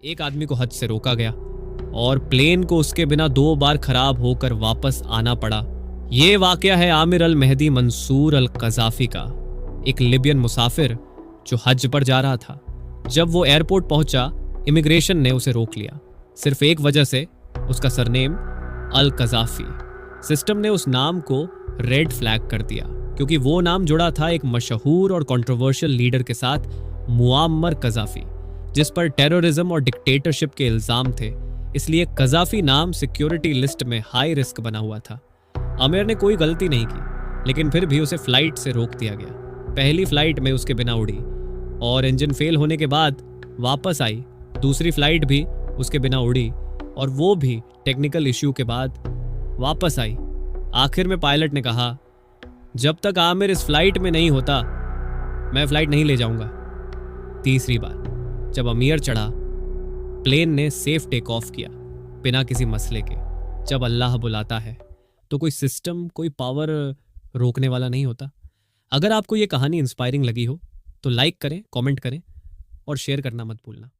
एक आदमी को हद से रोका गया और प्लेन को उसके बिना 2 बार खराब होकर वापस आना पड़ा। ये वाकया है आमिर अल मेहदी मंसूर अल कज़ाफ़ी का, एक लिबियन मुसाफिर जो हज पर जा रहा था। जब वो एयरपोर्ट पहुंचा, इमिग्रेशन ने उसे रोक लिया, सिर्फ एक वजह से, उसका सरनेम अल कज़ाफ़ी। सिस्टम ने उस नाम को रेड फ्लैग कर दिया क्योंकि वो नाम जुड़ा था एक मशहूर और कंट्रोवर्शियल लीडर के साथ, मुअम्मर कज़ाफ़ी, जिस पर टेररिज्म और डिक्टेटरशिप के इल्जाम थे। इसलिए कज़ाफ़ी नाम सिक्योरिटी लिस्ट में हाई रिस्क बना हुआ था। आमिर ने कोई गलती नहीं की, लेकिन फिर भी उसे फ्लाइट से रोक दिया गया। पहली फ्लाइट में उसके बिना उड़ी और इंजन फेल होने के बाद वापस आई। दूसरी फ्लाइट भी उसके बिना उड़ी और वो भी टेक्निकल इश्यू के बाद वापस आई। आखिर में पायलट ने कहा, जब तक आमिर इस फ्लाइट में नहीं होता, मैं फ्लाइट नहीं ले जाऊंगा। तीसरी बार जब आमिर चढ़ा, प्लेन ने सेफ टेक ऑफ किया बिना किसी मसले के। जब अल्लाह बुलाता है तो कोई सिस्टम, कोई पावर रोकने वाला नहीं होता। अगर आपको ये कहानी इंस्पायरिंग लगी हो तो लाइक करें, कमेंट करें और शेयर करना मत भूलना।